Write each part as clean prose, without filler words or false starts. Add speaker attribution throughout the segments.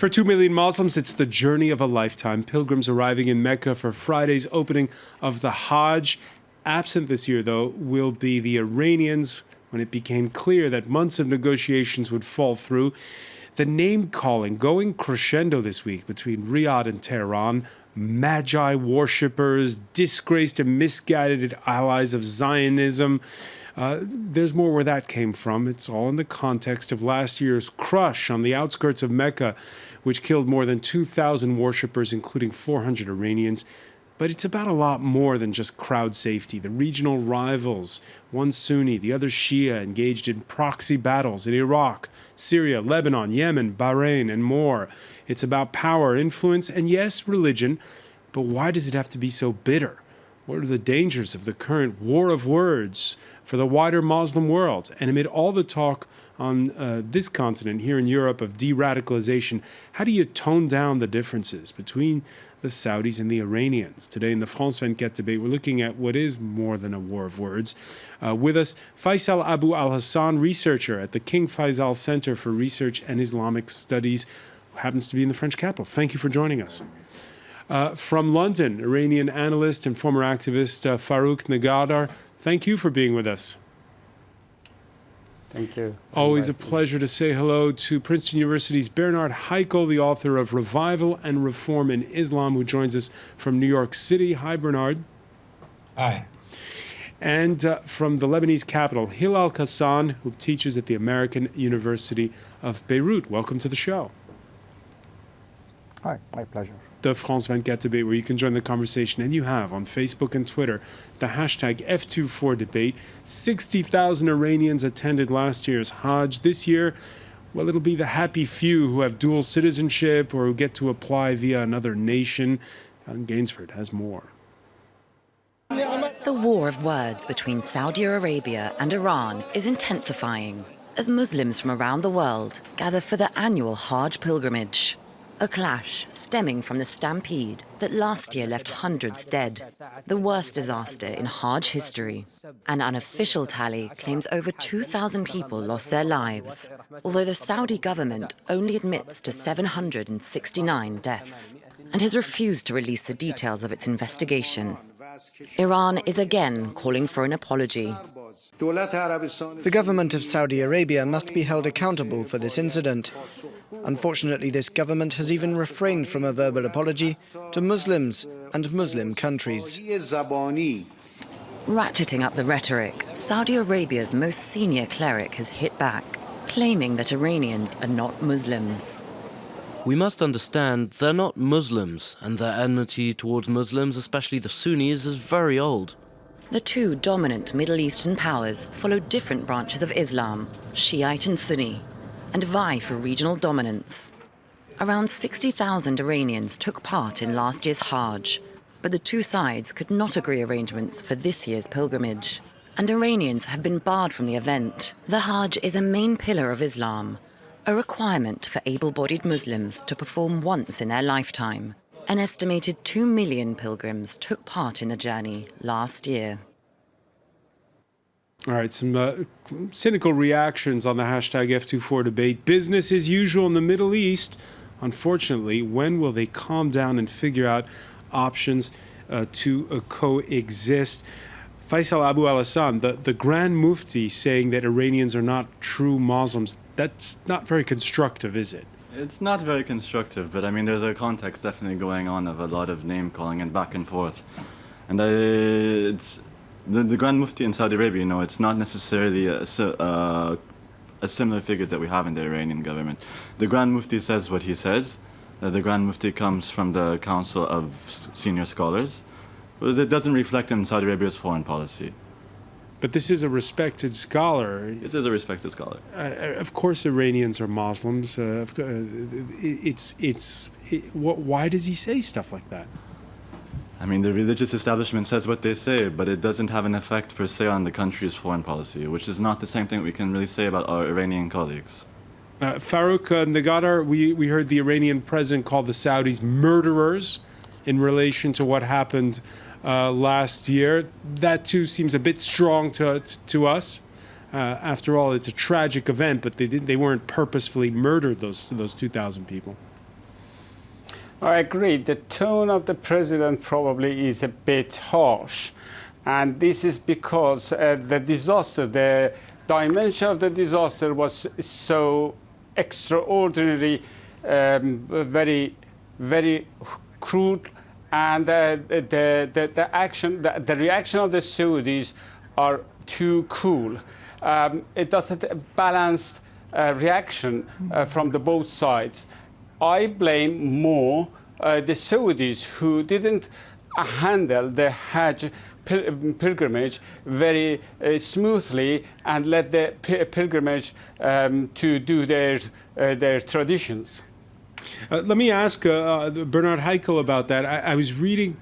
Speaker 1: For 2 million Muslims, it's the journey of a lifetime. Pilgrims arriving in Mecca for Friday's opening of the Hajj. Absent this year, though, will be the Iranians when it became clear that months of negotiations would fall through. The name-calling going crescendo this week between Riyadh and Tehran. Magi worshippers, disgraced and misguided allies of Zionism. There's more where that came from. It's all in the context of last year's crush on the outskirts of Mecca, which killed more than 2,000 worshippers, including 400 Iranians. But it's about a lot more than just crowd safety. The regional rivals, one Sunni, the other Shia, engaged in proxy battles in Iraq, Syria, Lebanon, Yemen, Bahrain, and more. It's about power, influence, and yes, religion. But why does it have to be so bitter? What are the dangers of the current war of words for the wider Muslim world? And amid all the talk on this continent, here in Europe, of de-radicalization, how do you tone down the differences between the Saudis and the Iranians? Today in the France 24 debate, we're looking at what is more than a war of words. With us, Faisal Abu Al-Hassan, researcher at the King Faisal Center for Research and Islamic Studies, who happens to be in the French capital. Thank you for joining us. From London, Iranian analyst and former activist Farouk Nagadar, thank you for being with us.
Speaker 2: Thank you.
Speaker 1: Always a pleasure to say hello to Princeton University's Bernard Heikel, the author of Revival and Reform in Islam, who joins us from New York City. Hi, Bernard.
Speaker 3: Hi.
Speaker 1: And from the Lebanese capital, Hilal Kassan, who teaches at the American University of Beirut. Welcome to the show.
Speaker 2: Hi, my pleasure.
Speaker 1: The France 24 debate, where you can join the conversation, and you have on Facebook and Twitter, the hashtag F24debate. 60,000 Iranians attended last year's Hajj. This year, well, it'll be the happy few who have dual citizenship or who get to apply via another nation. Alan Gainsford has more.
Speaker 4: The war of words between Saudi Arabia and Iran is intensifying as Muslims from around the world gather for the annual Hajj pilgrimage. A clash stemming from the stampede that last year left hundreds dead, the worst disaster in Hajj history. An unofficial tally claims over 2,000 people lost their lives, although the Saudi government only admits to 769 deaths and has refused to release the details of its investigation. Iran is again calling for an apology.
Speaker 5: The government of Saudi Arabia must be held accountable for this incident. Unfortunately, this government has even refrained from a verbal apology to Muslims and Muslim countries.
Speaker 4: Ratcheting up the rhetoric, Saudi Arabia's most senior cleric has hit back, claiming that Iranians are not Muslims.
Speaker 6: We must understand they're not Muslims, and their enmity towards Muslims, especially the Sunnis, is very old.
Speaker 4: The two dominant Middle Eastern powers follow different branches of Islam, Shiite and Sunni, and vie for regional dominance. Around 60,000 Iranians took part in last year's Hajj, but the two sides could not agree arrangements for this year's pilgrimage, and Iranians have been barred from the event. The Hajj is a main pillar of Islam, a requirement for able-bodied Muslims to perform once in their lifetime. An estimated 2 million pilgrims took part in the journey last year.
Speaker 1: All right, some cynical reactions on the hashtag F24 debate. Business as usual in the Middle East. Unfortunately, when will they calm down and figure out options to coexist? Faisal Abu Al-Hassan, the Grand Mufti, saying that Iranians are not true Muslims, that's not very constructive, is it?
Speaker 7: It's not very constructive, but I mean, there's a context definitely going on of a lot of name-calling and back and forth. And it's the Grand Mufti in Saudi Arabia, it's not necessarily a similar figure that we have in the Iranian government. The Grand Mufti says what he says. The Grand Mufti comes from the Council of Senior Scholars. But it doesn't reflect in Saudi Arabia's foreign policy.
Speaker 1: But this is a respected scholar.
Speaker 7: This is a respected scholar.
Speaker 1: Of course, Iranians are Muslims. Why does he say stuff like that?
Speaker 7: I mean, the religious establishment says what they say, but it doesn't have an effect per se on the country's foreign policy, which is not the same thing we can really say about our Iranian colleagues.
Speaker 1: Farouk Nagadar, we heard the Iranian president call the Saudis murderers in relation to what happened last year. That too seems a bit strong to us. After all, it's a tragic event, but they weren't purposefully murdered, those 2,000 people.
Speaker 3: I agree. The tone of the president probably is a bit harsh. And this is because the disaster, the dimension of the disaster was so extraordinary, very, very crude. And the reaction of the Saudis are too cool. It doesn't balanced reaction from the both sides. I blame more the Saudis who didn't handle the Hajj pilgrimage very smoothly and let the pilgrimage to do their traditions.
Speaker 1: Let me ask Bernard Heikel about that. I was reading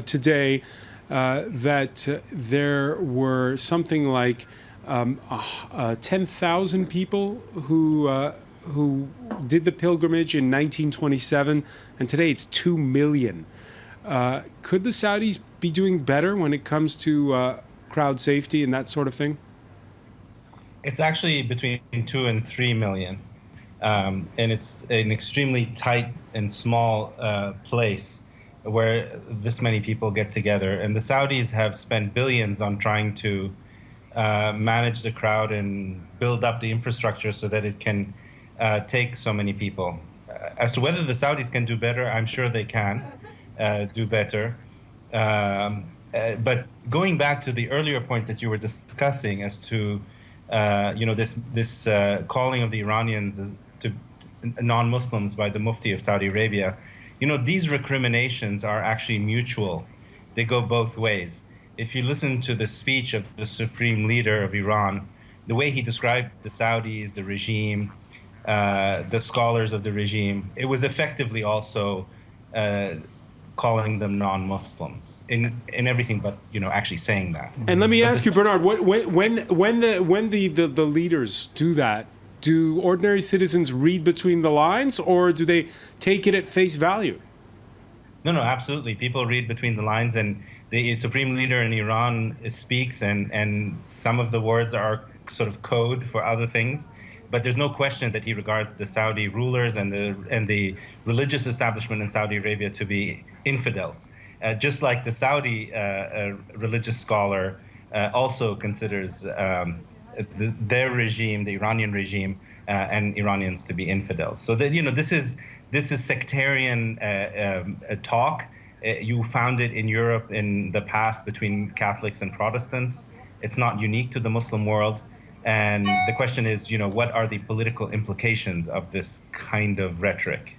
Speaker 1: today that there were something like 10,000 people who did the pilgrimage in 1927, and today it's 2 million. Could the Saudis be doing better when it comes to crowd safety and that sort of thing?
Speaker 8: It's actually between 2 and 3 million. And it's an extremely tight and small place where this many people get together. And the Saudis have spent billions on trying to manage the crowd and build up the infrastructure so that it can take so many people. As to whether the Saudis can do better, I'm sure they can do better. But going back to the earlier point that you were discussing as to this calling of the Iranians to non-Muslims by the Mufti of Saudi Arabia, these recriminations are actually mutual. They go both ways. If you listen to the speech of the supreme leader of Iran, the way he described the Saudis, the regime, the scholars of the regime, it was effectively also calling them non-Muslims in everything but actually saying that.
Speaker 1: And let me ask you, Bernard, when the leaders do that, do ordinary citizens read between the lines, or do they take it at face value?
Speaker 8: No, absolutely. People read between the lines, and the supreme leader in Iran speaks, and some of the words are sort of code for other things. But there's no question that he regards the Saudi rulers and the religious establishment in Saudi Arabia to be infidels, just like the Saudi religious scholar also considers their regime, the Iranian regime, and Iranians to be infidels. So that this is sectarian talk. You found it in Europe in the past between Catholics and Protestants. It's not unique to the Muslim world. And the question is, what are the political implications of this kind of rhetoric?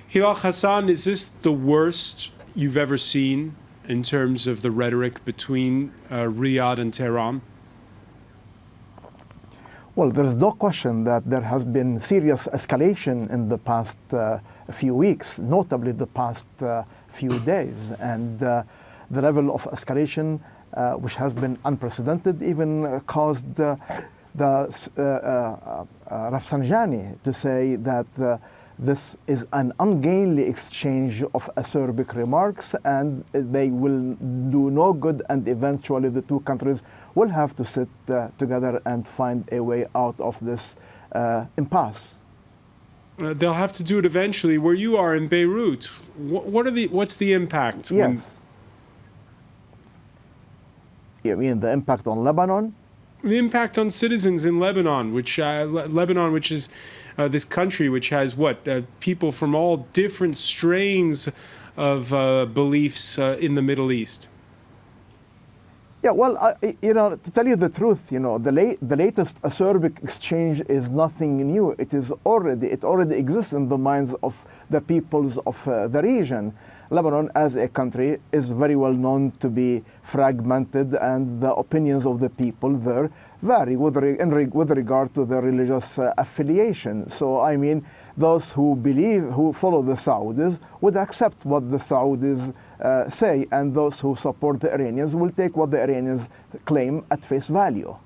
Speaker 1: Hilal Hassan, is this the worst you've ever seen in terms of the rhetoric between Riyadh and Tehran?
Speaker 2: Well, there is no question that there has been serious escalation in the past few weeks, notably the past few days. And the level of escalation, which has been unprecedented, even caused Rafsanjani to say that this is an ungainly exchange of acerbic remarks, and they will do no good, and eventually the two countries will have to sit together and find a way out of this impasse.
Speaker 1: They'll have to do it eventually. Where you are in Beirut, what's the impact?
Speaker 2: Yes. You mean the impact on Lebanon?
Speaker 1: The impact on citizens in Lebanon, which is this country which has people from all different strains of beliefs in the Middle East.
Speaker 2: Yeah, well, to tell you the truth, the latest acerbic exchange is nothing new. It already exists in the minds of the peoples of the region. Lebanon, as a country, is very well known to be fragmented, and the opinions of the people there vary with regard to their religious affiliation. So, I mean, those who follow the Saudis would accept what the Saudis say, and those who support the Iranians will take what the Iranians claim at face value.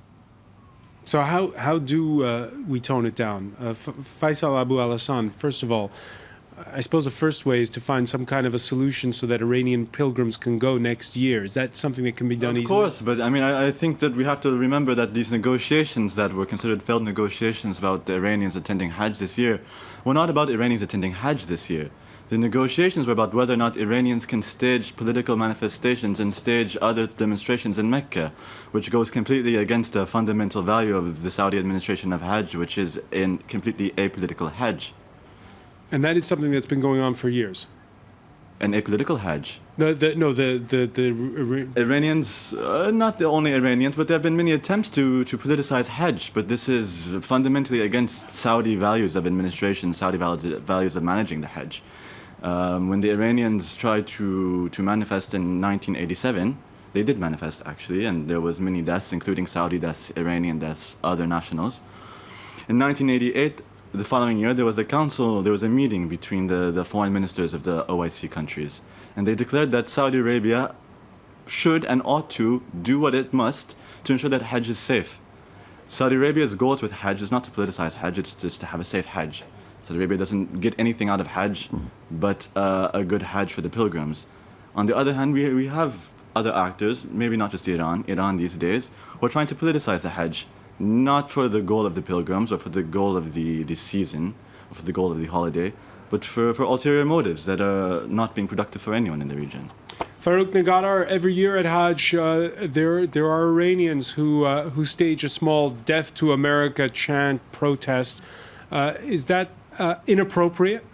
Speaker 1: So how do we tone it down? Faisal Abu al-Hassan, first of all, I suppose the first way is to find some kind of a solution so that Iranian pilgrims can go next year. Is that something that can be done easily?
Speaker 7: Of course, but I mean, I think that we have to remember that these negotiations that were considered failed negotiations about the Iranians attending Hajj this year were not about Iranians attending Hajj this year. The negotiations were about whether or not Iranians can stage political manifestations and stage other demonstrations in Mecca, which goes completely against the fundamental value of the Saudi administration of Hajj, which is in completely apolitical Hajj.
Speaker 1: And that is something that's been going on for years.
Speaker 7: An apolitical Hajj.
Speaker 1: The
Speaker 7: Iranians, not the only Iranians, but there have been many attempts to politicize Hajj, but this is fundamentally against Saudi values of administration, Saudi values of managing the Hajj. When the Iranians tried to manifest in 1987, they did manifest actually, and there was many deaths, including Saudi deaths, Iranian deaths, other nationals. In 1988, the following year, there was a meeting between the foreign ministers of the OIC countries, and they declared that Saudi Arabia should and ought to do what it must to ensure that Hajj is safe. Saudi Arabia's goals with Hajj is not to politicize Hajj, it's just to have a safe Hajj. Saudi Arabia doesn't get anything out of Hajj but a good Hajj for the pilgrims. On the other hand, we have other actors, maybe not just Iran these days, who are trying to politicize the Hajj, not for the goal of the pilgrims or for the goal of the season or for the goal of the holiday, but for ulterior motives that are not being productive for anyone in the region.
Speaker 1: Farouk Nagadar, every year at Hajj, there are Iranians who stage a small "Death to America" chant protest. Is that inappropriate?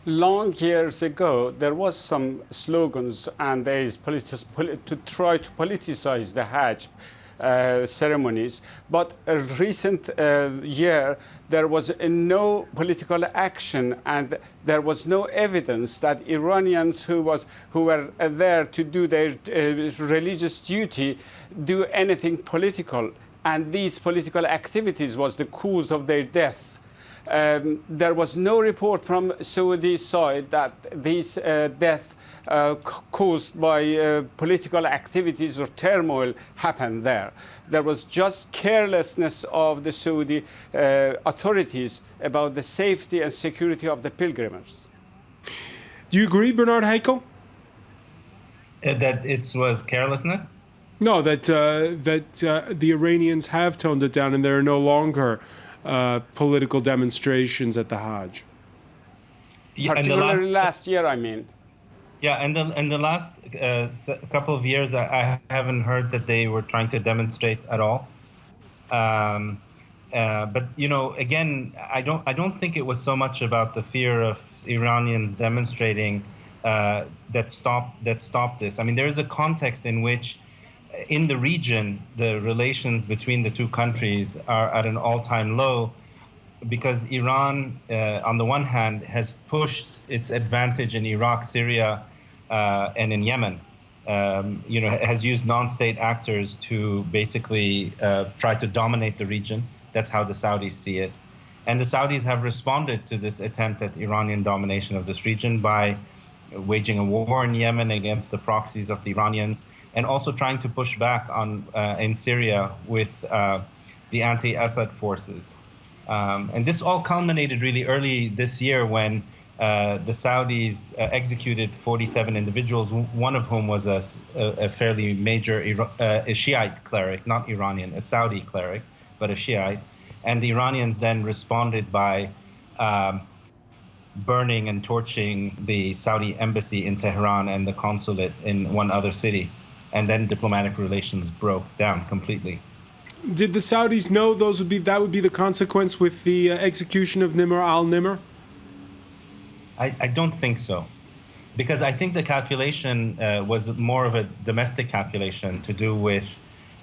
Speaker 3: Long years ago, there was some slogans and there is to try to politicize the Hajj ceremonies, but a recent year there was no political action and there was no evidence that Iranians who were there to do their religious duty do anything political, and these political activities was the cause of their death. There was no report from Saudi side that this death caused by political activities or turmoil happened there. There was just carelessness of the Saudi authorities about the safety and security of the pilgrims.
Speaker 1: Do you agree, Bernard Heikel?
Speaker 8: That it was carelessness?
Speaker 1: No, that the Iranians have toned it down and there are no longer political demonstrations at the Hajj.
Speaker 8: Yeah,
Speaker 3: particularly last year, I mean.
Speaker 8: Yeah, and the last couple of years, I haven't heard that they were trying to demonstrate at all. But you know, again, I don't think it was so much about the fear of Iranians demonstrating that stopped this. I mean, there is a context in which, in the region, the relations between the two countries are at an all-time low, because Iran, on the one hand, has pushed its advantage in Iraq, Syria, and in Yemen. You know, has used non-state actors to basically try to dominate the region. That's how the Saudis see it. And the Saudis have responded to this attempt at Iranian domination of this region by waging a war in Yemen against the proxies of the Iranians, and also trying to push back on in Syria with the anti-Assad forces. And this all culminated really early this year when the Saudis executed 47 individuals, one of whom was a fairly major a Shiite cleric, not Iranian, a Saudi cleric, but a Shiite. And the Iranians then responded by burning and torching the Saudi embassy in Tehran and the consulate in one other city. And then diplomatic relations broke down completely.
Speaker 1: Did the Saudis know that would be the consequence with the execution of Nimr al-Nimr?
Speaker 8: I don't think so, because I think the calculation was more of a domestic calculation to do with,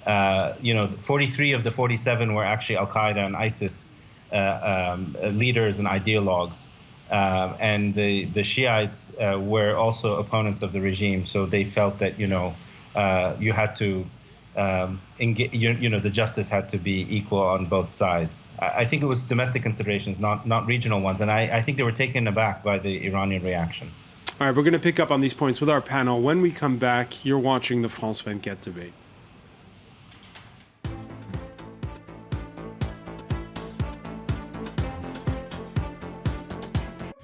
Speaker 8: 43 of the 47 were actually Al-Qaeda and ISIS leaders and ideologues. And the Shiites were also opponents of the regime, so they felt that, you had to the justice had to be equal on both sides. I think it was domestic considerations, not regional ones, and I think they were taken aback by the Iranian reaction.
Speaker 1: All right, we're going to pick up on these points with our panel. When we come back, you're watching the France 24 debate.